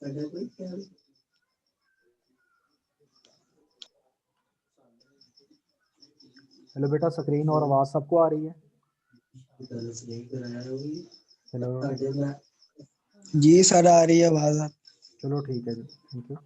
Hello बेटा, screen और आवाज सबको आ रही है? हेलो। जी सर, आ रही है आवाज। चलो ठीक है जी, थैंक यू।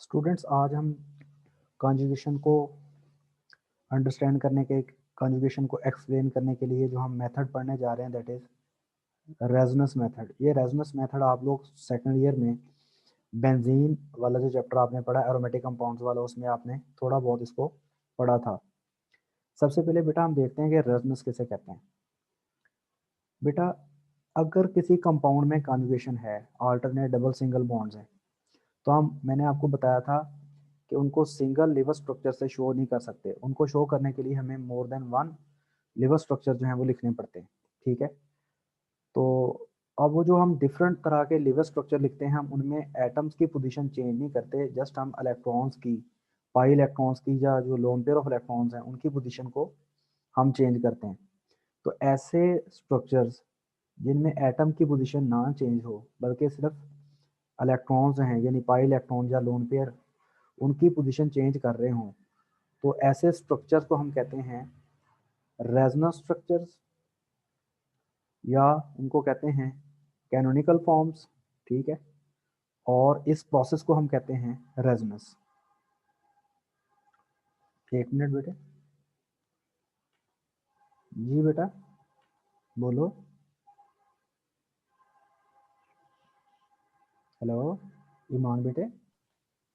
स्टूडेंट्स, आज हम कॉन्जुगेशन को अंडरस्टैंड करने के, कॉन्जुगेशन को एक्सप्लेन करने के लिए जो हम मेथड पढ़ने जा रहे हैं, दैट इज रेजोनेंस मेथड। ये रेजोनेंस मेथड आप लोग सेकंड ईयर में बेंजीन वाला जो चैप्टर आपने पढ़ा, एरोमेटिक कंपाउंड्स वाला, उसमें आपने थोड़ा बहुत इसको पढ़ा था। सबसे पहले बेटा हम देखते हैं कि रेजोनेंस किसे कहते हैं। बेटा, अगर किसी कंपाउंड में कॉन्जुगेशन है, अल्टरनेट डबल सिंगल बॉन्ड्स हैं, तो मैंने आपको बताया था कि उनको सिंगल लिवर स्ट्रक्चर से शो नहीं कर सकते। उनको शो करने के लिए हमें more than one liver structure जो है वो लिखने पड़ते हैं। ठीक है, तो अब वो जो हम डिफरेंट तरह के लिवर स्ट्रक्चर लिखते हैं, हम उनमें एटम्स की पोजीशन चेंज नहीं करते, जस्ट हम इलेक्ट्रॉन्स की, पाई इलेक्ट्रॉन्स की या जो लोन पेयर ऑफ इलेक्ट्रॉन्स हैं उनकी पोजीशन को हम चेंज करते हैं। तो ऐसे स्ट्रक्चर्स जिनमें एटम की पोजीशन ना चेंज हो, बल्कि सिर्फ इलेक्ट्रॉन्स हैं यानी पाई इलेक्ट्रॉन या लोन पेयर उनकी पोजीशन चेंज कर रहे हों, तो ऐसे स्ट्रक्चर्स को हम कहते हैं रेजोनेंस स्ट्रक्चर्स, या उनको कहते हैं कैनोनिकल फॉर्म्स। ठीक है, और इस प्रोसेस को हम कहते हैं रेजोनेंस। एक मिनट बेटे। जी बेटा बोलो। हेलो ईमान बेटे।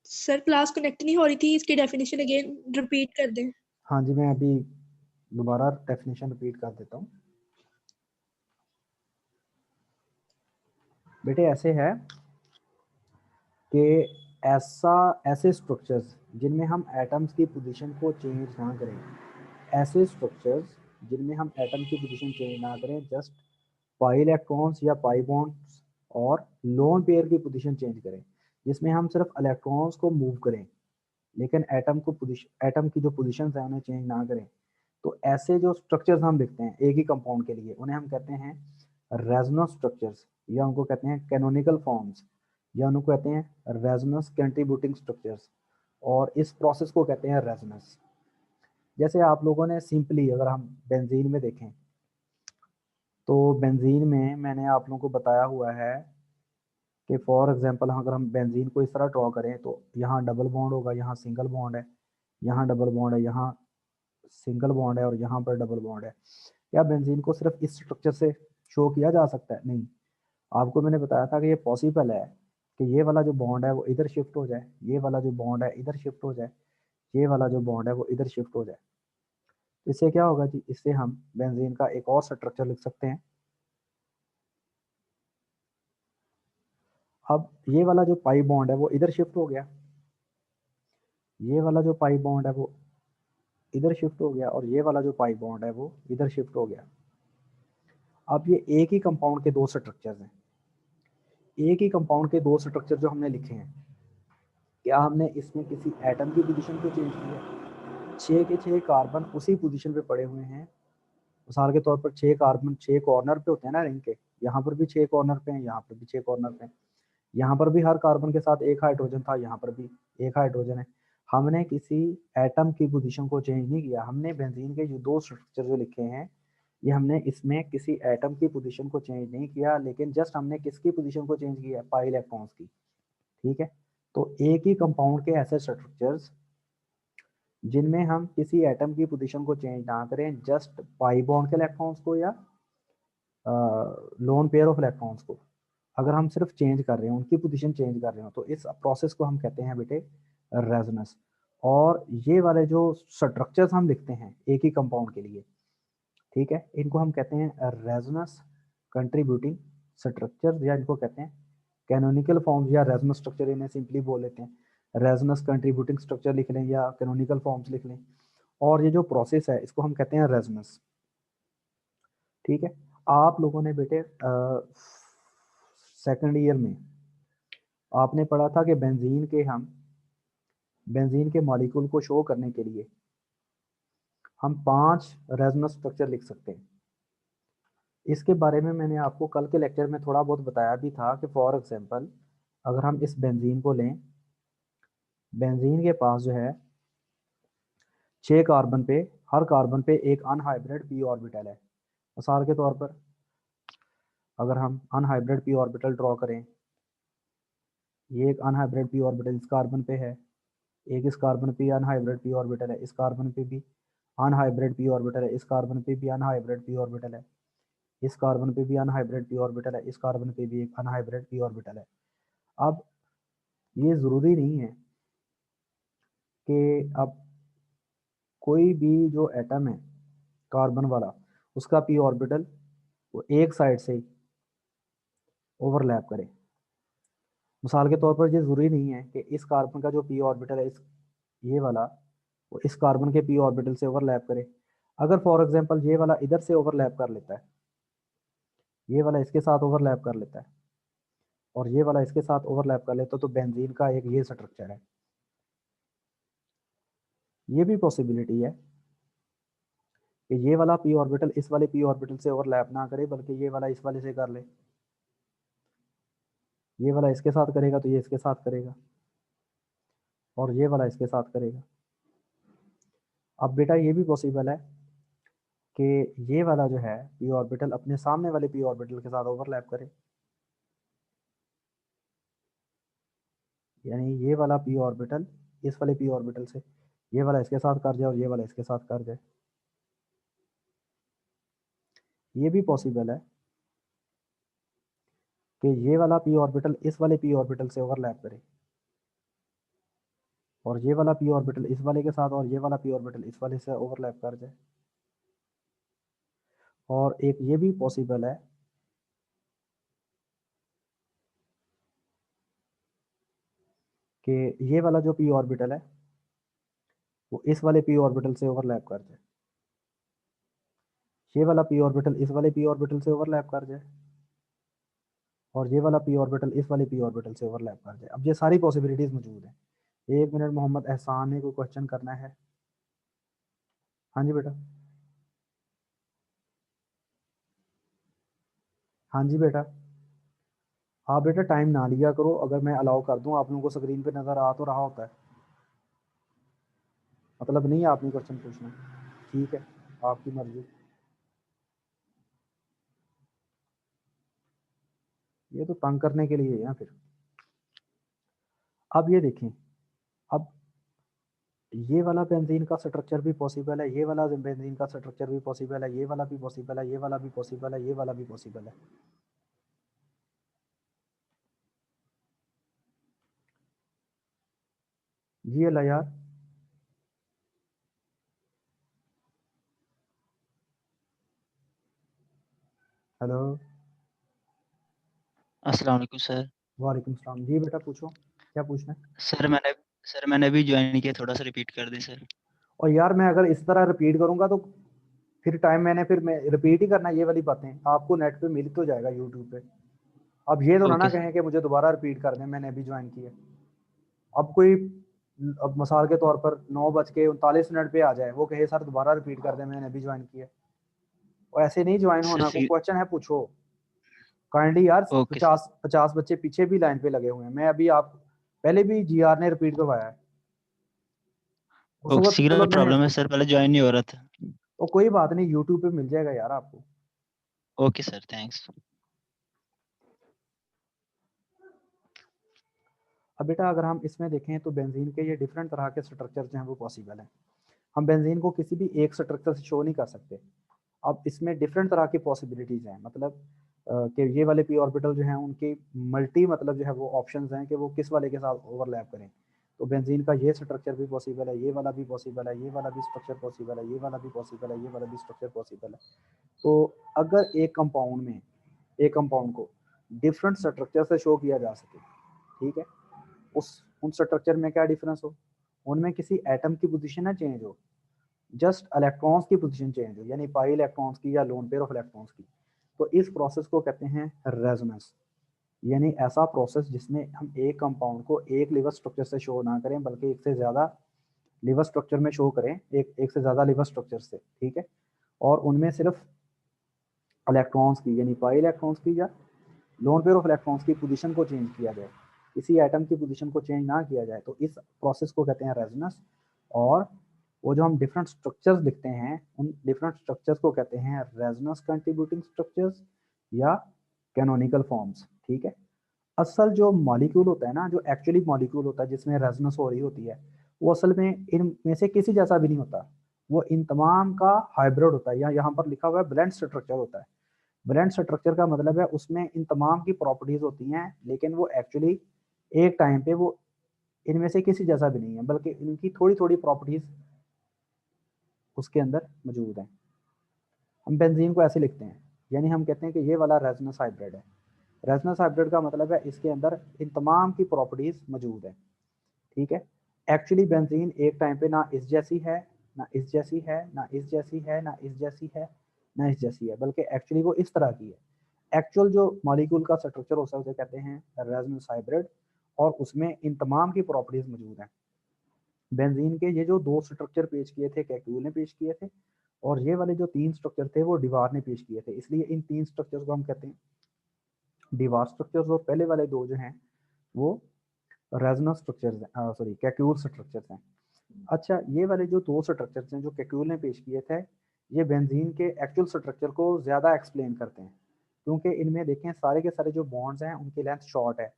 सर क्लास कनेक्ट नहीं हो रही थी, इसकी डेफिनेशन अगेन रिपीट कर दें। हाँ जी, मैं अभी दोबारा डेफिनेशन रिपीट कर देता हूँ। बेटे ऐसे है कि ऐसे स्ट्रक्चर्स जिनमें हम एटम्स की पोजीशन को चेंज ना करें, ऐसे स्ट्रक्चर्स जिनमें हम एटम की पोजीशन चेंज ना करें, जस्ट पाई इलेक्ट्रॉन्स या पाई बॉन्ड्स और लोन पेयर की पोजीशन चेंज करें, जिसमें हम सिर्फ इलेक्ट्रॉन्स को मूव करें लेकिन एटम की जो पोजीशंस हैं उन्हें चेंज ना करें, तो ऐसे जो स्ट्रक्चर्स हम लिखते हैं एक ही कंपाउंड के लिए, उन्हें हम कहते हैं रेजोनेंस स्ट्रक्चर्स, या उनको कहते हैं कैनोनिकल फॉर्म्स, या उनको कहते हैं रेजोनेंस कंट्रीब्यूटिंग स्ट्रक्चर्स, और इस प्रोसेस को कहते हैं रेजोनेंस। जैसे आप लोगों ने सिंपली अगर हम बेंजीन में देखें, तो बेंजीन में मैंने आप लोगों को बताया हुआ है कि फॉर एग्जांपल अगर हम बेंजीन को इस तरह ड्रॉ करें, तो यहाँ डबल बॉन्ड होगा, यहाँ सिंगल बॉन्ड है, यहाँ डबल बॉन्ड है, यहाँ सिंगल बॉन्ड है, और यहाँ पर डबल बॉन्ड है। क्या बेंजीन को सिर्फ इस स्ट्रक्चर से शो किया जा सकता है? नहीं। आपको मैंने बताया था कि ये पॉसिबल है कि ये वाला जो बॉन्ड है वो इधर शिफ्ट हो जाए, ये वाला जो बॉन्ड है इधर शिफ्ट हो जाए, ये वाला जो बॉन्ड है वो इधर शिफ्ट हो जाए। इससे क्या होगा जी, इससे हम बेंजीन का एक और स्ट्रक्चर लिख सकते हैं। अब ये वाला जो पाई बॉन्ड है वो इधर शिफ्ट हो गया, ये वाला जो पाई बॉन्ड है वो इधर शिफ्ट हो गया, और ये वाला जो पाई बॉन्ड है वो इधर शिफ्ट हो गया। अब ये एक ही कंपाउंड के दो स्ट्रक्चर्स हैं, एक ही कंपाउंड के दो स्ट्रक्चर जो हमने लिखे हैं, क्या हमने इसमें किसी एटम की पोजीशन को चेंज किया? 6 के 6 कार्बन उसी पोजीशन पे पड़े हुए हैं। मिसाल के तौर पर 6 कार्बन 6 कॉर्नर पे होते हैं ना रिंग के, यहाँ पर भी 6 कॉर्नर पे हैं, यहाँ पर भी 6 कॉर्नर पे हैं, यहाँ पर भी हर कार्बन के साथ एक हाइड्रोजन था, यहाँ पर भी एक हाइड्रोजन है। हमने किसी एटम की पोजीशन को चेंज नहीं किया, हमने बेंजीन के जो दो स्ट्रक्चर जो लिखे हैं, ये हमने इसमें किसी एटम की पोजीशन को चेंज नहीं किया, लेकिन जस्ट हमने किसकी पोजीशन को चेंज किया? पाई इलेक्ट्रॉन्स की। ठीक है, तो एक ही कंपाउंड के ऐसे स्ट्रक्चर्स जिनमें हम किसी एटम की पोजीशन को चेंज ना करें, जस्ट पाई बॉन्ड के इलेक्ट्रॉन्स को या लोन पेयर ऑफ इलेक्ट्रॉन्स को अगर हम सिर्फ चेंज कर रहे हैं, उनकी पोजीशन चेंज कर रहे हो, तो इस प्रोसेस को हम कहते हैं बेटे रेजोनेंस। और ये वाले जो स्ट्रक्चर्स हम लिखते हैं एक ही कंपाउंड के लिए, ठीक है, इनको हम कहते हैं रेजोनेंस कंट्रीब्यूटिंग स्ट्रक्चर, या इनको कहते हैं कैनोनिकल फॉर्म्स या रेजोनेंस स्ट्रक्चर, इन्हें सिंपली बोल लेते हैं। रेजोनेंस कंट्रीब्यूटिंग स्ट्रक्चर लिख लें या कैनोनिकल फॉर्म्स लिख लें। और ये जो प्रोसेस है इसको हम कहते हैं रेजोनेंस। ठीक है, आप लोगों ने बेटे सेकंड ईयर में आपने पढ़ा था कि बेंजीन के मॉलिक्यूल को शो करने के लिए हम 5 रेजोनेंस स्ट्रक्चर लिख सकते हैं। इसके बारे में मैंने आपको कल के लेक्चर में थोड़ा बहुत बताया भी था कि फॉर एग्जांपल अगर हम इस बेंजीन को लें, बेंजीन के पास जो है 6 कार्बन पे, हर कार्बन पे एक अनहाइब्रिड पी ऑर्बिटल है। मिसाल के तौर पर अगर हम अनहाइब्रिड पी ऑर्बिटल ड्रॉ करें, ये एक अनहाइब्रिड पी ऑर्बिटल इस कार्बन पे है, एक इस कार्बन पे अनहाइब्रिड पी ऑर्बिटल है, इस कार्बन पे भी अनहाइब्रिड पी ऑर्बिटल है, इस कार्बन पे भी अनहाइब्रिड पी ऑर्बिटल है, इस कार्बन पे भी अनहाइब्रिड पी ऑर्बिटल है, इस कार्बन पे भी एक अनहाइब्रिड पी ऑर्बिटल है। अब ये ज़रूरी नहीं है कि अब कोई भी जो एटम है कार्बन वाला, उसका पी ऑर्बिटल वो एक साइड से ओवरलैप करे। मिसाल के तौर पर ये ज़रूरी नहीं है कि इस कार्बन का जो पी ऑर्बिटल है ये वाला वो इस कार्बन के पी ऑर्बिटल से ओवरलैप करे। अगर फॉर एग्जांपल ये वाला इधर से ओवरलैप कर लेता है, ये वाला इसके साथ ओवरलैप कर लेता है और ये वाला इसके साथ ओवरलैप कर लेता है, तो बेंजीन का एक ये स्ट्रक्चर है। ये भी पॉसिबिलिटी है कि ये वाला पी ऑर्बिटल इस वाले पी ऑर्बिटल से ओवरलैप ना करे, बल्कि ये वाला इस वाले से कर ले। ये वाला इसके साथ करेगा तो ये इसके साथ करेगा और ये वाला इसके साथ करेगा। अब बेटा ये भी पॉसिबल है कि ये वाला जो है पी ऑर्बिटल अपने सामने वाले पी ऑर्बिटल के साथ ओवरलैप करे, यानी ये वाला पी ऑर्बिटल इस वाले पी ऑर्बिटल से ये वाला इसके साथ कर जाए और ये वाला इसके साथ कर जाए। ये भी पॉसिबल है कि ये वाला पी ऑर्बिटल इस वाले पी ऑर्बिटल से ओवरलैप करे और ये वाला पी ऑर्बिटल इस वाले के साथ और ये वाला पी ऑर्बिटल इस वाले से ओवरलैप कर जाए। और एक ये भी पॉसिबल है कि ये वाला जो पी ऑर्बिटल है वो इस वाले पी ऑर्बिटल से ओवरलैप कर जाए, ये वाला पी ऑर्बिटल इस वाले पी ऑर्बिटल से ओवरलैप कर जाए और ये वाला पी ऑर्बिटल इस वाले पी ऑर्बिटल से ओवरलैप कर जाए। अब ये सारी पॉसिबिलिटीज मौजूद है। 1 मिनट, मोहम्मद एहसान ने कोई क्वेश्चन करना है? हाँ जी बेटा। हाँ जी बेटा। हाँ बेटा, टाइम ना लिया करो, अगर मैं अलाउ कर दूं आप लोगों को स्क्रीन पे नज़र आ तो रहा होता है, मतलब नहीं आपने क्वेश्चन पूछना। ठीक है, आपकी मर्जी। ये तो तंग करने के लिए है फिर। अब ये देखें, अब ये वाला बेंजीन का स्ट्रक्चर भी पॉसिबल है, ये वाला बेंजीन का स्ट्रक्चर भी पॉसिबल है, ये वाला भी पॉसिबल है, ये वाला भी पॉसिबल है, ये वाला भी पॉसिबल है। जी अल्लाह यार। हेलो। अस्सलाम वालेकुम सर। वालेकुम सलाम। जी बेटा पूछो, क्या पूछना है? सर मैंने भी ज्वाइन किया, थोड़ा सा रिपीट कर दें सर। और यार मैं अगर इस तरह रिपीट करूंगा तो फिर टाइम फिर मैं रिपीट ही करना, ये वाली बातें आपको नेट पे मिल तो जाएगा यूट्यूब पे। अब ये तो ना ओके कहें कि मुझे दोबारा रिपीट कर दें, मैंने अभी ज्वाइन किया। अब कोई अब मिसाल के तौर पर 9:39 पे आ जाए, वो कहे सर दोबारा रिपीट कर दें, मैंने अभी ज्वाइन किया। और ऐसे नहीं ज्वाइन सर होना, को फिर क्वेश्चन है पूछो काइंडली यार। Okay sir. 50 बच्चे पीछे भी लाइन पे लगे हुए हैं। मैं अभी आप पहले भी जीआर ने रिपीट करवाया है उस ओके, वक्त, चलो सिग्नल मैं प्रॉब्लम है सर, पहले ज्वाइन नहीं हो रहा था। वो कोई बात नहीं, यूट्यूब पे मिल जाएगा यार आपको। Okay sir, thanks. अब बेटा अगर हम इसमें देखें तो बेंजीन के ये डिफरेंट तरह के स्ट्रक्चर जो हैं वो पॉसिबल हैं। हम बेंजीन को किसी भी एक स्ट्रक्चर से शो नहीं कर सकते। अब इसमें डिफरेंट तरह की पॉसिबिलिटीज़ हैं, मतलब कि ये वाले पी ऑर्बिटल जो हैं उनकी मल्टी मतलब जो है वो ऑप्शंस हैं कि वो किस वाले के साथ ओवरलैप करें। तो बेंजीन का ये स्ट्रक्चर भी पॉसिबल है, ये वाला भी पॉसिबल है, ये वाला भी स्ट्रक्चर पॉसिबल है, ये वाला भी पॉसिबल है, ये वाला भी स्ट्रक्चर पॉसिबल है। तो अगर एक कंपाउंड को डिफरेंट स्ट्रक्चर से शो किया जा सके, ठीक है, उन स्ट्रक्चर में क्या डिफरेंस हो, उनमें किसी एटम की पोजीशन ना चेंज हो, जस्ट इलेक्ट्रॉन्स की पोजीशन चेंज हो, यानी पाई इलेक्ट्रॉन्स की या लोन पेयर ऑफ इलेक्ट्रॉन्स की, तो इस प्रोसेस को कहते हैं रेजोनेंस। यानी ऐसा प्रोसेस जिसमें हम एक कंपाउंड को एक लिवर स्ट्रक्चर से शो ना करें बल्कि एक से ज़्यादा लिवर स्ट्रक्चर में शो करें, एक से ज़्यादा लिवर स्ट्रक्चर से, ठीक है, और उनमें सिर्फ इलेक्ट्रॉन्स की यानी पाई इलेक्ट्रॉन्स की या लोन पेयर ऑफ इलेक्ट्रॉन्स की पोजीशन को चेंज किया जाए, किसी एटम की पोजीशन को चेंज ना किया जाए, तो इस प्रोसेस को कहते हैं रेजोनेंस। और वो जो हम डिफरेंट स्ट्रक्चर्स लिखते हैं उन डिफरेंट स्ट्रक्चर्स को कहते हैं रेजोनेंस कंट्रीब्यूटिंग स्ट्रक्चर्स या कैनोनिकल फॉर्म्स, ठीक है। असल जो मॉलिक्यूल होता है ना, जो एक्चुअली मॉलिक्यूल होता है जिसमें रेजोनेंस हो रही होती है, वो असल में इनमें से किसी जैसा भी नहीं होता, वो इन तमाम का हाइब्रिड होता है, या यहाँ पर लिखा हुआ है ब्लेंड स्ट्रक्चर होता है। ब्लेंड स्ट्रक्चर का मतलब है उसमें इन तमाम की प्रॉपर्टीज होती हैं, लेकिन वो एक्चुअली एक टाइम पे वो इनमें से किसी जैसा भी नहीं है, बल्कि इनकी थोड़ी थोड़ी प्रॉपर्टीज उसके अंदर मौजूद हैं। हम बेंजीन को ऐसे लिखते हैं, यानी हम कहते हैं कि ये वाला रेजोनेंस हाइब्रिड है। रेजोनेंस हाइब्रिड का मतलब है इसके अंदर इन तमाम की प्रॉपर्टीज मौजूद है, ठीक है। एक्चुअली बेंजीन एक टाइम पे ना इस जैसी है, ना इस जैसी है, ना इस जैसी है, ना इस जैसी है, ना इस जैसी है, बल्कि एक्चुअली वो इस तरह की है। एक्चुअल जो मॉलिक्यूल का स्ट्रक्चर होता है उसे कहते हैं रेजोनेंस हाइब्रिड, और उसमें इन तमाम की प्रॉपर्टीज मौजूद हैं। बेंजीन के ये जो दो स्ट्रक्चर पेश किए थे कैक्यूल ने पेश किए थे, और ये वाले जो तीन स्ट्रक्चर थे वो डिवार ने पेश किए थे, इसलिए इन तीन स्ट्रक्चर्स को हम कहते हैं डिवार स्ट्रक्चर्स, और पहले वाले दो जो हैं वो resonance structures, sorry Kekulé structures हैं। अच्छा, ये वाले जो दो स्ट्रक्चर्स हैं जो कैक्यूल ने पेश किए थे, ये बेंजीन के एक्चुअल स्ट्रक्चर को ज़्यादा एक्सप्लेन करते हैं, क्योंकि इनमें देखें सारे के सारे जो बॉन्ड्स हैं उनकी लेंथ शॉर्ट है।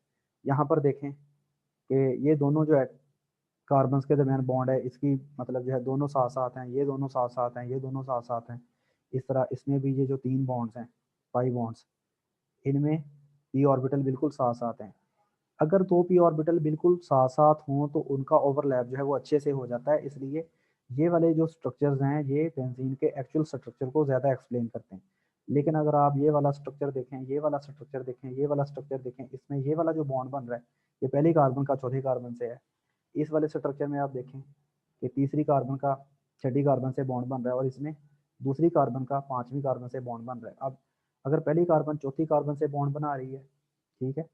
यहाँ पर देखें कि ये दोनों जो है कार्बन्स के दरमियान बॉन्ड है, इसकी मतलब जो है दोनों साथ साथ हैं, ये दोनों साथ साथ हैं, ये दोनों साथ साथ हैं। इस तरह इसमें भी ये जो तीन बॉन्ड्स हैं, पाई बॉन्ड्स, इनमें पी ऑर्बिटल बिल्कुल साथ साथ हैं। अगर दो पी ऑर्बिटल बिल्कुल साथ साथ हों तो उनका ओवरलैप जो है वो अच्छे से हो जाता है, इसलिए ये वाले जो स्ट्रक्चर्स हैं ये बेंजीन के एक्चुअल स्ट्रक्चर को ज़्यादा एक्सप्लेन करते हैं। लेकिन अगर आप ये वाला स्ट्रक्चर देखें, ये वाला स्ट्रक्चर देखें, ये वाला स्ट्रक्चर देखें, इसमें ये वाला जो बॉन्ड बन रहा है ये पहली कार्बन का चौथे कार्बन से है। इस वाले स्ट्रक्चर में आप देखें कि तीसरी कार्बन का छठी कार्बन से बॉन्ड बन रहा है, और इसमें दूसरी कार्बन का पांचवी कार्बन से बॉन्ड बन रहा है। अब अगर पहली कार्बन चौथी कार्बन से बॉन्ड बना रही है, ठीक है,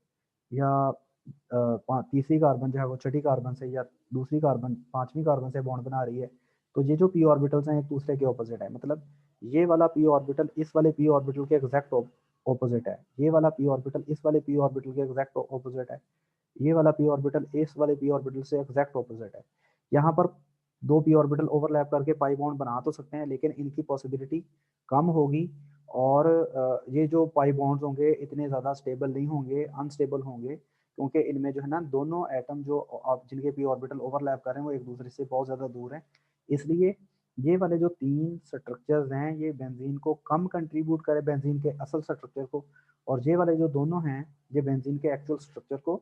या तीसरी कार्बन जो है वो छठी कार्बन से, या दूसरी कार्बन पांचवी कार्बन से बॉन्ड बना रही है, तो ये जो पी ऑर्बिटल्स हैं एक दूसरे के ऑपोजिट है। मतलब ये वाला पी ऑर्बिटल इस वाले पी ऑर्बिटल के एग्जैक्ट ऑपोजिट है, ये वाला पी ऑर्बिटल इस वाले पी ऑर्बिटल के एग्जैक्ट ऑपोजिट है, ये वाला पी ऑर्बिटल इस वाले पी ऑर्बिटल से एग्जैक्ट ऑपोजिट है। यहाँ पर दो पी ऑर्बिटल ओवरलैप करके पाई बॉन्ड बना तो सकते हैं, लेकिन इनकी पॉसिबिलिटी कम होगी, और ये जो पाई बॉन्ड्स होंगे इतने ज़्यादा स्टेबल नहीं होंगे, अनस्टेबल होंगे, क्योंकि इनमें जो है ना दोनों एटम जो आप जिनके पी ऑर्बिटल ओवरलैप कर रहे हैं वो एक दूसरे से बहुत ज़्यादा दूर हैं। इसलिए ये वाले जो तीन स्ट्रक्चर्स हैं ये बेंजीन को कम कंट्रीब्यूट करें बेंजीन के असल स्ट्रक्चर को, और ये वाले जो दोनों हैं ये बेंजीन के एक्चुअल स्ट्रक्चर को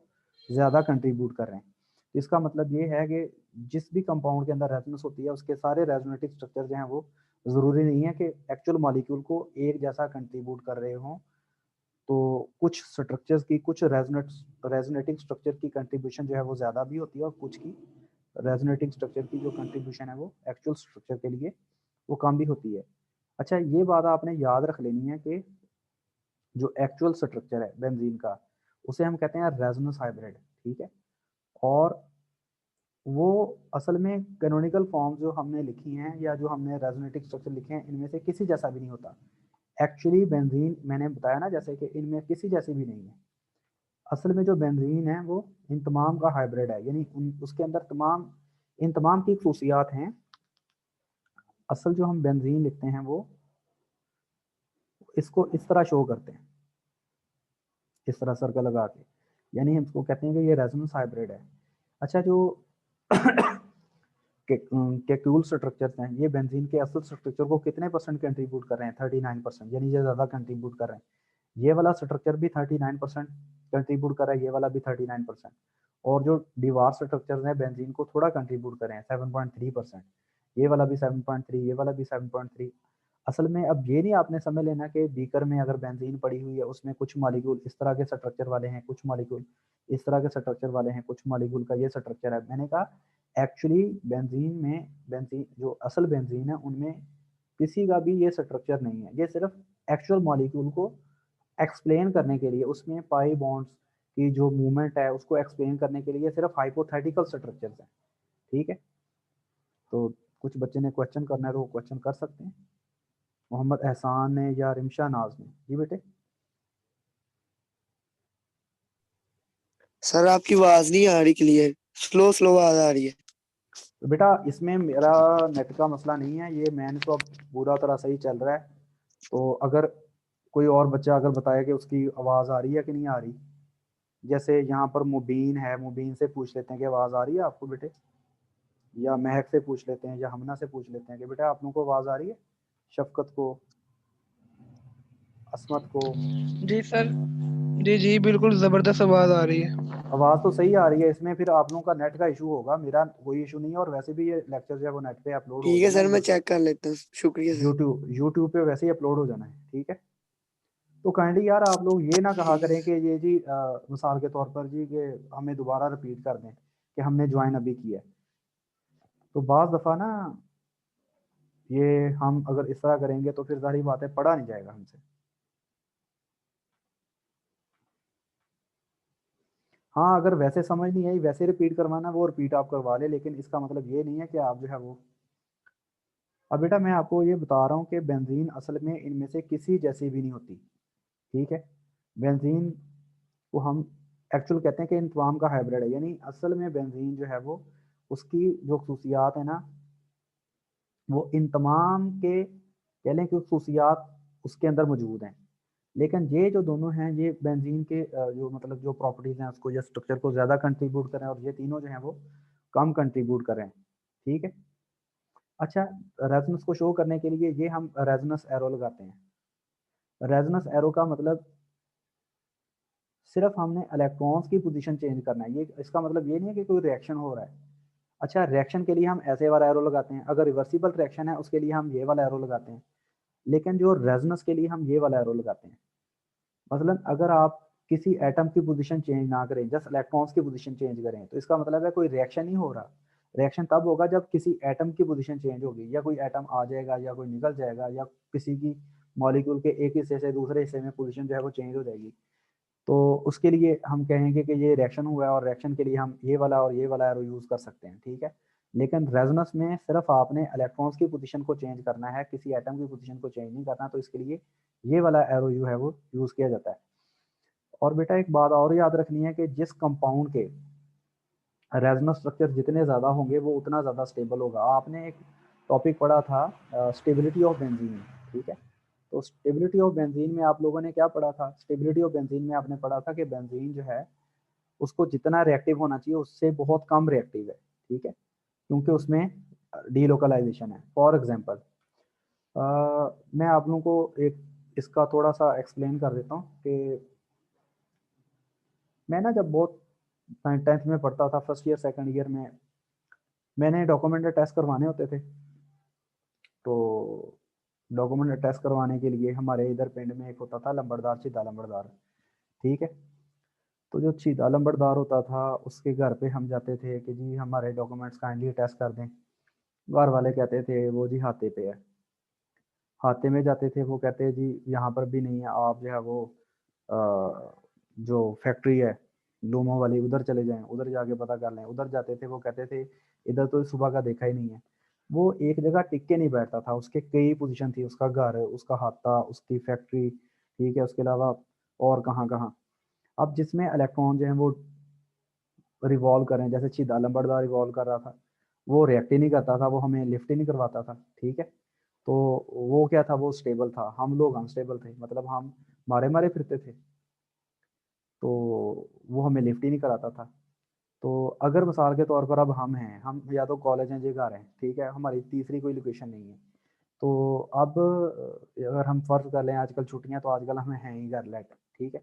ज़्यादा कंट्रीब्यूट कर रहे हैं। इसका मतलब ये है कि जिस भी कंपाउंड के अंदर रेजोनेंस होती है उसके सारे रेजोनेटिक स्ट्रक्चर जो हैं वो ज़रूरी नहीं है कि एक्चुअल मॉलिक्यूल को एक जैसा कंट्रीब्यूट कर रहे हों। तो कुछ स्ट्रक्चर्स की, कुछ रेजोनेटिंग स्ट्रक्चर की कंट्रीब्यूशन जो है वो ज़्यादा भी होती है, और कुछ की रेजोनेटिंग स्ट्रक्चर की जो कंट्रीब्यूशन है वो एक्चुअल स्ट्रक्चर के लिए वो कम भी होती है। अच्छा, ये बात आपने याद रख लेनी है कि जो एक्चुअल स्ट्रक्चर है बेंजीन का उसे हम कहते हैं रेजोनेंस हाइब्रिड, ठीक है। और वो असल में कैनोनिकल फॉर्म जो हमने लिखी हैं या जो हमने रेजोनेटिक स्ट्रक्चर लिखे हैं इनमें से किसी जैसा भी नहीं होता। एक्चुअली बेंजीन मैंने बताया ना जैसे कि इनमें किसी जैसी भी नहीं है। असल में जो बेंजीन है वो इन तमाम का हाइब्रिड है, यानी उसके अंदर इन तमाम की खसूसियात हैं। असल जो हम बेंजीन लिखते हैं वो इसको इस तरह शो करते हैं, इस तरह सर्कल लगा के, यानी हम इसको कहते हैं कि ये रेजोनेंस हाइब्रिड है। अच्छा, जो कैक्यूल स्ट्रक्चर्स हैं ये बेंजीन के असल स्ट्रक्चर को कितने परसेंट कंट्रीब्यूट कर रहे हैं? 39%, यानी ये ज़्यादा कंट्रीब्यूट कर रहे हैं। ये वाला स्ट्रक्चर भी 39% कंट्रीब्यूट कर रहा है, ये वाला भी 39%, और जो डिवार स्ट्रक्चर्स हैं बेंजीन को थोड़ा कंट्रीब्यूट करें 7.3%, ये वाला भी 7.3, ये वाला भी 7.3। असल में अब ये नहीं आपने समझ लेना कि बीकर में अगर बेंजीन पड़ी हुई है उसमें कुछ मॉलिक्यूल इस तरह के स्ट्रक्चर वाले हैं, कुछ मॉलिक्यूल इस तरह के स्ट्रक्चर वाले हैं, कुछ मॉलिक्यूल का ये स्ट्रक्चर है। मैंने कहा एक्चुअली बेंजीन जो असल बेंजीन है उनमें किसी का भी ये स्ट्रक्चर नहीं है, ये सिर्फ एक्चुअल मॉलिक्यूल को एक्सप्लेन करने के लिए, उसमें पाई बॉन्ड्स की जो मूवमेंट है उसको एक्सप्लेन करने के लिए सिर्फ हाइपोथेटिकल स्ट्रक्चर्स हैं। ठीक है, तो कुछ बच्चे ने क्वेश्चन करना है तो वो क्वेश्चन कर सकते हैं। मोहम्मद एहसान ने या रिमशा नाज ने। जी बेटे। सर आपकी आवाज नहीं आ रही क्लियर, स्लो स्लो आवाज आ रही है। तो बेटा इसमें मेरा नेट का मसला नहीं है, ये मैंने तो अब पूरा तरह सही चल रहा है। तो अगर कोई और बच्चा अगर बताया कि उसकी आवाज़ आ रही है कि नहीं आ रही, जैसे यहाँ पर मुबीन है, मुबीन से पूछ लेते हैं कि आवाज़ आ रही है आपको बेटे, या महक से पूछ लेते हैं, या हमना से पूछ लेते हैं कि बेटा आप लोगों को आवाज़ आ रही है, शफकत को, असमत को। जी सर, जी बिल्कुल जबरदस्त आवाज आ रही है। आवाज़ तो सही आ रही है, इसमें फिर आप लोगों का नेट का इशू होगा, मेरा कोई इशू नहीं है। और वैसे भी ये लेक्चर जो है वो नेट पे अपलोड हो ठीक है जाना सर, है, मैं चेक कर लेता हूँ, शुक्रिया सर। यूट्यूब पे वैसे ही अपलोड हो जाना है। ठीक है, तो काइंडली यार आप लोग ये ना कहा करें कि ये जी मिसाल के तौर पर जी कि हमें दोबारा रिपीट कर दें कि हमने ज्वाइन अभी किया है। तो बाज़ दफ़ा ना ये हम अगर इस तरह करेंगे तो फिर सारी बातें पढ़ा नहीं जाएगा हमसे। हाँ, अगर वैसे समझ नहीं आई वैसे रिपीट करवाना वो रिपीट आप करवा ले, लेकिन इसका मतलब ये नहीं है कि आप जो है वो। अब बेटा मैं आपको ये बता रहा हूँ कि बेंजीन असल में इनमें से किसी जैसी भी नहीं होती। ठीक है, बेंजीन को हम एक्चुअल कहते हैं कि इन तमाम का हाइब्रिड है, यानी असल में बेंजीन जो है वो उसकी जो खसूसियात है ना वो इन तमाम के कह लें कि खसूसियात उसके अंदर मौजूद हैं। लेकिन ये जो दोनों हैं ये बेंजीन के जो मतलब जो प्रॉपर्टीज़ हैं उसको या स्ट्रक्चर को ज़्यादा कंट्रीब्यूट करें, और ये तीनों जो हैं वो कम कंट्रीब्यूट करें। ठीक है, अच्छा, रेजोनेंस को शो करने के लिए ये हम रेजोनेंस एरो लगाते हैं। रेजोनेंस एरो का मतलब सिर्फ हमने इलेक्ट्रॉन्स की पोजीशन चेंज करना है, ये इसका मतलब ये नहीं है कि कोई रिएक्शन हो रहा है। अच्छा, रिएक्शन के लिए हम ऐसे वाला एरो लगाते हैं, अगर रिवर्सिबल रिएक्शन है उसके लिए हम ये वाला एरो लगाते हैं, लेकिन जो रेजोनेंस के लिए हम ये वाला एरो लगाते हैं। मसलन अगर आप किसी एटम की पोजीशन चेंज ना करें, जस्ट इलेक्ट्रॉन्स की पोजीशन चेंज करें, तो इसका मतलब है कोई रिएक्शन नहीं हो रहा। रिएक्शन तब होगा जब किसी एटम की पोजीशन चेंज होगी, या कोई एटम आ जाएगा या कोई निकल जाएगा, या किसी की मॉलिक्यूल के एक हिस्से से दूसरे हिस्से में पोजीशन जो है वो चेंज हो जाएगी। तो उसके लिए हम कहेंगे कि ये रिएक्शन हुआ है, और रिएक्शन के लिए हम ये वाला और ये वाला एरो यूज़ कर सकते हैं। ठीक है, लेकिन रेजोनेंस में सिर्फ आपने इलेक्ट्रॉन्स की पोजीशन को चेंज करना है, किसी एटम की पोजीशन को चेंज नहीं करना, तो इसके लिए ये वाला एरो जो है वो यूज़ किया जाता है। और बेटा एक बात और याद रखनी है कि जिस कंपाउंड के रेजोनेंस स्ट्रक्चर जितने ज़्यादा होंगे वो उतना ज़्यादा स्टेबल होगा। आपने एक टॉपिक पढ़ा था स्टेबिलिटी ऑफ बेंजीन। ठीक है, तो स्टेबिलिटी ऑफ बेंजीन में आप लोगों ने क्या पढ़ा था? स्टेबिलिटी ऑफ बेंजीन में आपने पढ़ा था कि बेंजीन जो है उसको जितना रिएक्टिव होना चाहिए उससे बहुत कम रिएक्टिव है। ठीक है, क्योंकि उसमें डीलोकलाइजेशन है। फॉर एग्जांपल मैं आप लोगों को एक इसका थोड़ा सा एक्सप्लेन कर देता हूँ कि मैं ना जब बहुत 10th में पढ़ता था, फर्स्ट ईयर सेकंड ईयर में, मैंने डॉक्यूमेंट टेस्ट करवाने होते थे। तो डॉक्यूमेंट टेस्ट करवाने के लिए हमारे इधर पिंड में एक होता था लंबड़दार, सीधा लंबड़दार। ठीक है, तो जो सीधा लंबड़दार होता था उसके घर पे हम जाते थे कि जी हमारे डॉक्यूमेंट्स काइंडली टेस्ट कर दें। घर वाले कहते थे वो जी हाथे पे है। हाथे में जाते थे, वो कहते जी यहाँ पर भी नहीं है, आप जो है वो जो फैक्ट्री है लूमो वाली उधर चले जाएं, उधर जाके पता कर लें। उधर जाते थे, वो कहते थे इधर तो सुबह का देखा ही नहीं है। वो एक जगह टिक के नहीं बैठता था, उसके कई पोजीशन थी, उसका घर, उसका हाथा, उसकी फैक्ट्री। ठीक है, उसके अलावा और कहाँ कहाँ। अब जिसमें इलेक्ट्रॉन जो है वो रिवॉल्व करें, जैसे सीधा लंबड़दार रिवॉल्व कर रहा था, वो रिएक्ट ही नहीं करता था, वो हमें लिफ्ट ही नहीं करवाता था। ठीक है, तो वो क्या था, वो स्टेबल था, हम लोग अनस्टेबल थे, मतलब हम मारे मारे फिरते थे, तो वो हमें लिफ्ट ही नहीं कराता था। तो अगर मिसाल के तौर पर अब हम या तो कॉलेज हैं, जगह हैं, ठीक है, हमारी तीसरी कोई लोकेशन नहीं है। तो अब अगर हम फर्ज कर लें आजकल छुट्टियां, तो आजकल हमें हैं ही घर लेट। ठीक है,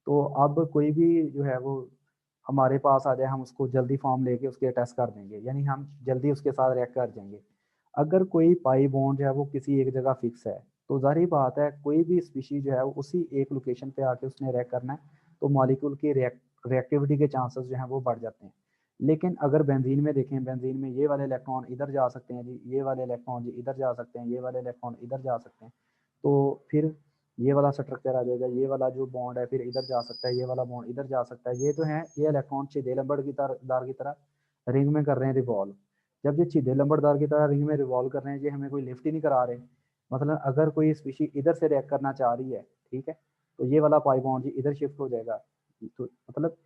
तो अब कोई भी जो है वो हमारे पास आ जाए, हम उसको जल्दी फॉर्म लेके उसके टेस्ट कर देंगे, यानी हम जल्दी उसके साथ रिएक्ट कर जाएंगे। अगर कोई पाई बॉन्ड जो है वो किसी एक जगह फिक्स है, तो जाहिर बात है कोई भी स्पीशीज जो है वो उसी एक लोकेशन पे आके उसने रिएक्ट करना है, तो मॉलिक्यूल की रिएक्टिविटी के चांसेस जो हैं वो बढ़ जाते हैं। लेकिन अगर बेंजीन में देखें, बेंजीन में ये वाले इलेक्ट्रॉन इधर जा सकते हैं जी, ये वाले इलेक्ट्रॉन जी इधर जा सकते हैं, ये वाले इलेक्ट्रॉन इधर जा सकते हैं, तो फिर ये वाला स्ट्रक्चर आ जाएगा, ये वाला जो बॉन्ड है फिर इधर जा सकता है, ये वाला बॉन्ड इधर जा सकता है। ये तो है, ये इलेक्ट्रॉन सीधे लंबड़ की दार की तरह रिंग में कर रहे हैं रिवॉल्व। जब ये सीधे लंबड़दार की तरह रिंग में रिवॉल्व कर रहे हैं, ये हमें कोई लिफ्ट ही नहीं करा रहे। मतलब अगर कोई स्पीशी इधर से रिएक्ट करना चाह रही है, ठीक है, तो ये वाला पाई बॉन्ड जी इधर शिफ्ट हो जाएगा। तो मतलब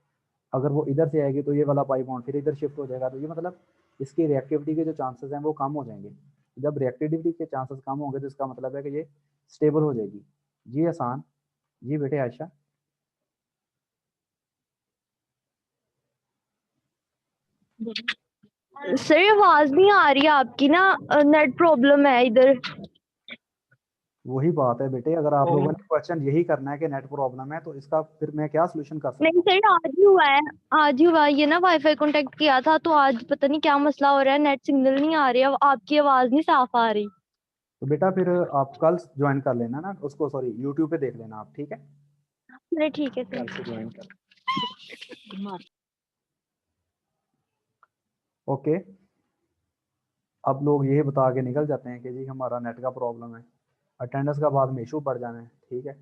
अगर वो इधर से आएगी तो ये वाला पाई बॉन्ड फिर इधर शिफ्ट हो जाएगा, तो ये मतलब इसकी रिएक्टिविटी के जो चांसेस हैं वो कम हो जाएंगे। जब रिएक्टिविटी के चांसेस कम होंगे तो इसका मतलब है कि ये स्टेबल हो जाएगी। जी आसान, जी बेटे आयशा। सर आवाज नहीं आ रही है आपकी ना, नेट प्रॉब्लम है इधर। वही बात है बेटे, अगर आप लोगों ने क्वेश्चन यही करना है कि नेट प्रॉब्लम है, तो इसका फिर मैं क्या सोल्यूशन कर सकता नहीं हूँ? सर, आज ही हुआ है, आज ही हुआ है। ये ना वाईफाई कांटेक्ट किया था, तो आज पता नहीं क्या मसला हो रहा है, नेट सिग्नल नहीं आ रही है, आपकी आवाज नहीं साफ आ रही। तो बेटा फिर आप कल ज्वाइन कर लेना ना उसको, सॉरी यूट्यूब पे देख लेना आप, ठीक है? अरे ठीक है कल सर। से ज्वाइन कर। ओके, अब लोग ये बता के निकल जाते हैं कि जी हमारा नेट का प्रॉब्लम है, अटेंडेंस का बाद में इशू पड़ जाना है, ठीक है।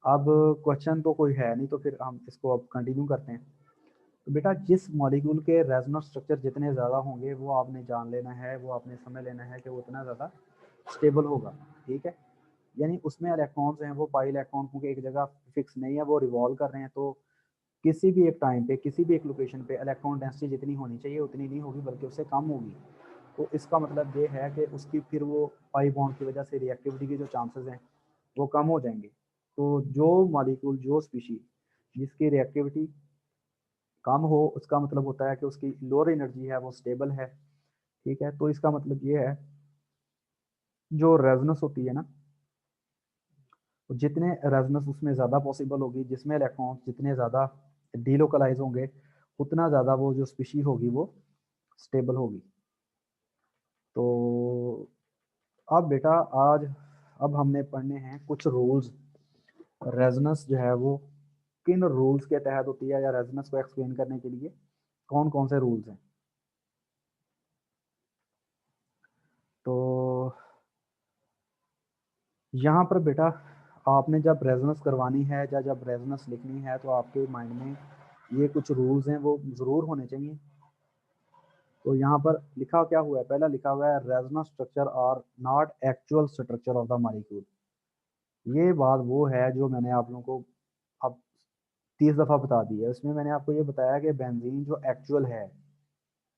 अब क्वेश्चन तो कोई है नहीं, तो फिर हम इसको अब कंटिन्यू करते हैं। तो बेटा जिस मॉलिक्यूल के रेजोनेंस स्ट्रक्चर जितने ज़्यादा होंगे वो आपने जान लेना है, वो आपने समझ लेना है कि वो उतना ज़्यादा स्टेबल होगा, ठीक है। यानी उसमें इलेक्ट्रॉन्स हैं वो पाई इलेक्ट्रॉन, क्योंकि एक जगह फिक्स नहीं है, वो रिवॉल्व कर रहे हैं, तो किसी भी एक टाइम पे किसी भी एक लोकेशन पे इलेक्ट्रॉन डेंसिटी जितनी होनी चाहिए उतनी नहीं होगी, बल्कि उससे कम होगी। तो इसका मतलब ये है कि उसकी फिर वो पाई बॉन्ड की वजह से रिएक्टिविटी के जो चांसेस हैं वो कम हो जाएंगे। तो जो मॉलिक्यूल, जो स्पीशी जिसकी रिएक्टिविटी कम हो, उसका मतलब होता है कि उसकी लोअर एनर्जी है वो स्टेबल है, ठीक है। तो इसका मतलब ये है जो रेजोनेंस होती है ना, तो जितने रेजोनेंस उसमें ज़्यादा पॉसिबल होगी, जिसमें इलेक्ट्रॉन जितने ज़्यादा डीलोकलाइज होंगे, उतना ज़्यादा वो जो स्पीशी होगी वो स्टेबल होगी। तो अब बेटा अब हमने पढ़ने हैं कुछ रूल्स। रेजोनेंस जो है वो किन रूल्स के तहत होती है, या रेजोनेंस को एक्सप्लेन करने के लिए कौन कौन से रूल्स हैं। तो यहाँ पर बेटा आपने जब रेजोनेंस करवानी है या जब रेजोनेंस लिखनी है, तो आपके माइंड में ये कुछ रूल्स हैं वो ज़रूर होने चाहिए। तो यहाँ पर लिखा क्या हुआ है, पहला लिखा हुआ है resonance structure are not actual structure of the molecule. ये बात वो है जो मैंने आप लोगों को अब 30 दफ़ा बता दी है। इसमें मैंने आपको ये बताया कि बेंजीन जो एक्चुअल है,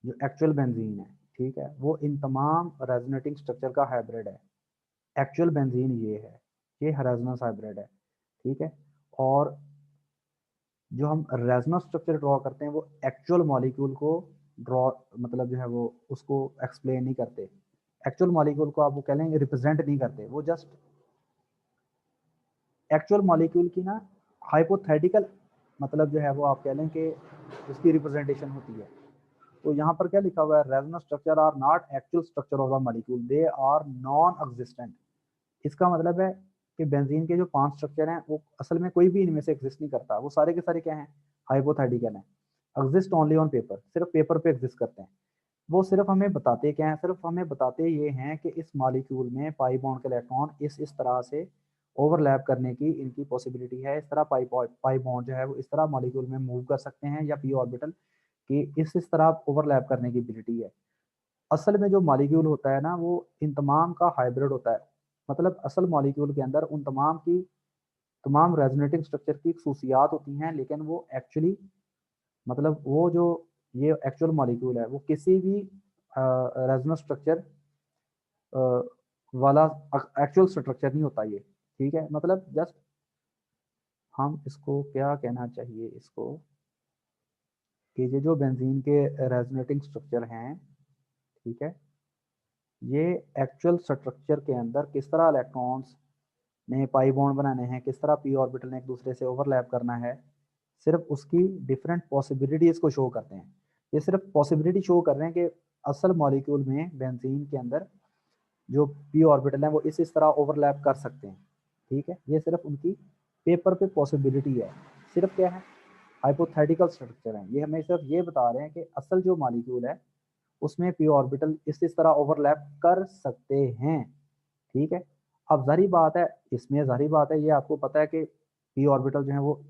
जो एक्चुअल बेंजीन है, ठीक है, वो इन तमाम रेजोनेटिंग स्ट्रक्चर का हाइब्रिड है। एक्चुअल बेंजीन ये है, ये रेजोनेंस हाइब्रिड है, ठीक है। और जो हम रेजोनेंस स्ट्रक्चर ड्रॉ करते हैं वो एक्चुअल मॉलिक्यूल को ड्रॉ, मतलब जो है वो उसको एक्सप्लेन नहीं करते। एक्चुअल मॉलिक्यूल को आप वो कह लेंगे रिप्रेजेंट नहीं करते, वो जस्ट एक्चुअल मॉलिक्यूल की ना हाइपोथेटिकल, मतलब जो है वो आप कह लें कि उसकी रिप्रेजेंटेशन होती है। तो यहाँ पर क्या लिखा हुआ है, resonance structure are not actual structure of the molecule, they are non existent. इसका मतलब है कि बेंजीन के जो 5 स्ट्रक्चर हैं वो असल में कोई भी इनमें से एग्जिस्ट नहीं करता, वो सारे के सारे क्या हैं, हाइपोथेटिकल हैं। एग्जिस्ट ओनली ऑन पेपर, सिर्फ पेपर पे एग्जिस्ट करते हैं। वो सिर्फ हमें बताते क्या हैं, सिर्फ हमें बताते ये हैं कि इस मॉलिक्यूल में पाई बॉन्ड के इलेक्ट्रॉन इस तरह से ओवरलैप करने की इनकी पॉसिबिलिटी है, इस तरह पाई बॉन्ड जो है वो इस तरह मॉलिक्यूल में मूव कर सकते हैं, या पी ऑर्बिटल की इस तरह ओवरलैप करने की एबिलिटी है। असल में जो मॉलिक्यूल होता है ना वो इन तमाम का हाइब्रिड होता है। मतलब असल मॉलिक्यूल के अंदर उन तमाम रेजोनेटिंग स्ट्रक्चर की खसूसियात होती हैं, लेकिन वो एक्चुअली, मतलब वो जो ये एक्चुअल मॉलिक्यूल है वो किसी भी रेजोनेंस स्ट्रक्चर वाला एक्चुअल स्ट्रक्चर नहीं होता ये, ठीक है। मतलब जस्ट हम इसको क्या कहना चाहिए इसको, कि ये जो बेंजीन के रेजोनेटिंग स्ट्रक्चर हैं, ठीक है, ये एक्चुअल स्ट्रक्चर के अंदर किस तरह इलेक्ट्रॉन्स ने पाई बॉन्ड बनाने हैं, किस तरह पी ऑर्बिटल ने एक दूसरे से ओवरलैप करना है, सिर्फ उसकी डिफरेंट पॉसिबिलिटीज को शो करते हैं। ये सिर्फ पॉसिबिलिटी शो कर रहे हैं कि असल मॉलिक्यूल में बेंजीन के अंदर जो पी ऑर्बिटल है वो इस तरह ओवरलैप कर सकते हैं, ठीक है। ये सिर्फ उनकी पेपर पे पॉसिबिलिटी है, सिर्फ क्या है, हाइपोथेटिकल स्ट्रक्चर है। ये हमें सिर्फ ये बता रहे हैं कि असल जो मॉलिक्यूल है उसमें पी ऑर्बिटल इस तरह ओवरलैप कर सकते हैं, ठीक है। अब जाहिर बात है, इसमें जाहिर बात है, ये आपको पता है कि पी ऑर्बिटल जो है वो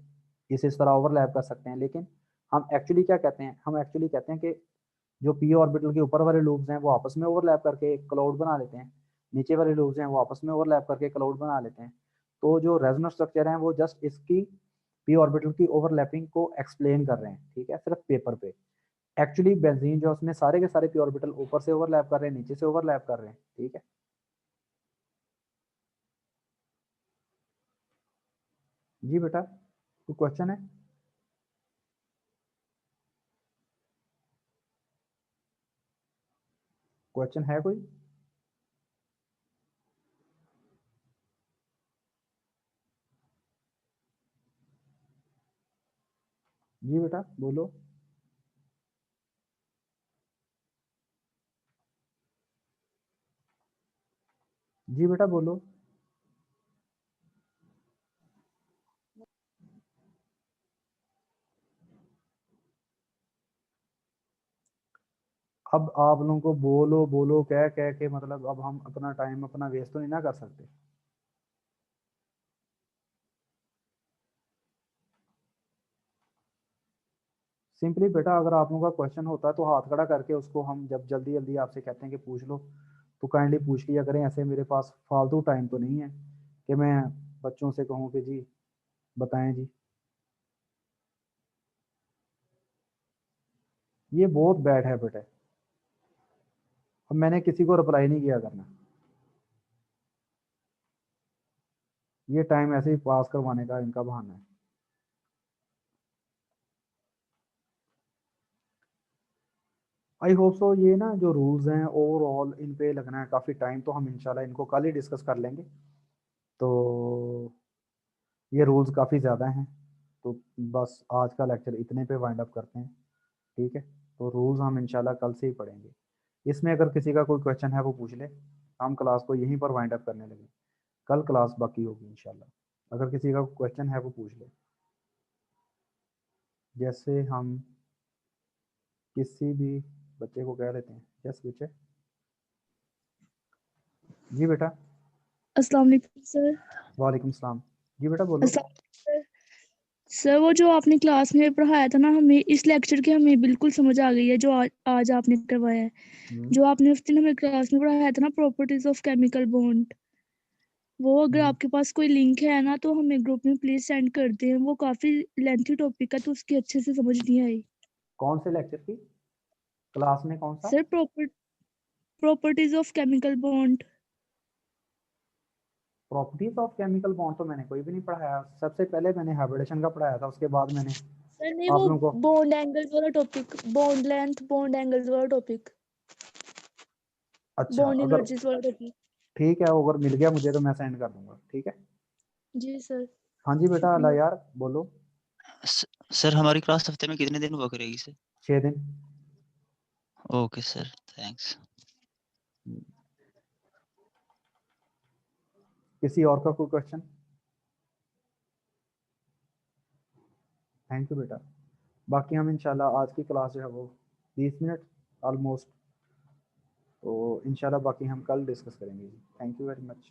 इस तरह ओवरलैप कर सकते हैं, लेकिन हम एक्चुअली क्या कहते हैं, हम एक्चुअली कहते हैं कि जो पी ऑर्बिटल के ऊपर वाले लूप्स हैं वो आपस में ओवरलैप करके क्लाउड बना लेते हैं, नीचे वाले लूप्स हैं वो आपस में ओवरलैप करके क्लाउड बना लेते हैं। तो जो रेजोनेंस स्ट्रक्चर है वो जस्ट इसकी पी ऑर्बिटल की ओवरलैपिंग को एक्सप्लेन कर रहे हैं, ठीक है, सिर्फ पेपर पे। एक्चुअली बेंजीन जो उसमें सारे के सारे पी ऑर्बिटल ऊपर से ओवरलैप कर रहे हैं, नीचे से ओवरलैप कर रहे हैं, ठीक है। जी बेटा, कोई क्वेश्चन है? क्वेश्चन है कोई? जी बेटा बोलो। जी बेटा बोलो। अब आप लोगों को बोलो बोलो कह कह के मतलब अब हम अपना टाइम अपना वेस्ट तो नहीं ना कर सकते। सिंपली बेटा अगर आप लोगों का क्वेश्चन होता है तो हाथ खड़ा करके उसको हम जब जल्दी जल्दी आपसे कहते हैं कि पूछ लो तो काइंडली पूछ लिया करें। ऐसे मेरे पास फालतू टाइम तो नहीं है कि मैं बच्चों से कहूँ कि जी बताएं जी। ये बहुत बैड हैबिट है। अब मैंने किसी को रिप्लाई नहीं किया करना, ये टाइम ऐसे ही पास करवाने का इनका बहाना है। आई होप सो ये ना जो रूल्स हैं ओवरऑल इन पे लगना है काफ़ी टाइम, तो हम इंशाल्लाह इनको कल ही डिस्कस कर लेंगे। तो ये रूल्स काफ़ी ज़्यादा हैं, तो बस आज का लेक्चर इतने पे वाइंड अप करते हैं, ठीक है। तो रूल्स हम इंशाल्लाह कल से ही पढ़ेंगे। इसमें अगर किसी का कोई क्वेश्चन है वो पूछ ले, हम क्लास को यहीं पर वाइंड अप करने लगे। कल क्लास बाकी होगी इंशाल्लाह। अगर किसी का क्वेश्चन है वो पूछ ले। जैसे हम किसी भी बच्चे को कह देते हैं, यस बच्चे। जी बेटा। अस्सलाम वालेकुम सर। वालेकुम सलाम। जी बेटा बोलो। सर वो जो आपने क्लास में पढ़ाया था ना, हमें इस लेक्चर की हमें बिल्कुल समझ आ गई है जो आज आपने करवाया है। जो आपने उस दिन हमें क्लास में पढ़ाया था ना, प्रॉपर्टीज ऑफ केमिकल बॉन्ड, वो अगर आपके पास कोई लिंक है ना तो हमें ग्रुप में प्लीज सेंड कर दें। वो काफी लेंथी टॉपिक है तो उसकी अच्छे से समझ नहीं आई। कौन से लेक्चर की? क्लास में कौन सा? Sir properties of chemical bond. Properties of chemical bond तो मैंने कोई भी नहीं पढ़ाया। सबसे पहले मैंने हाइब्रिडेशन का पढ़ाया था, उसके बाद मैंने सर नहीं, आप वो लोगों को बॉन्ड एंगल्स वाला topic, bond length bond angles वाला टॉपिक, अच्छा बॉन्ड अगर एनर्जीज वाला टॉपिक। ठीक है, अगर मिल गया मुझे तो मैं सेंड कर दूंगा, ठीक है। जी सर। हाँ जी बेटा अला यार बोलो। सर हमारी क्लास हफ्ते में कितने दिन हुआ करेगी सर? 6 दिन। Okay sir, thanks. किसी और का कोई क्वेश्चन? थैंक यू बेटा। बाकी हम इंशाल्लाह आज की क्लास जो है वो 20 मिनट ऑलमोस्ट, तो इंशाल्लाह बाकी हम कल डिस्कस करेंगे। Thank you very much.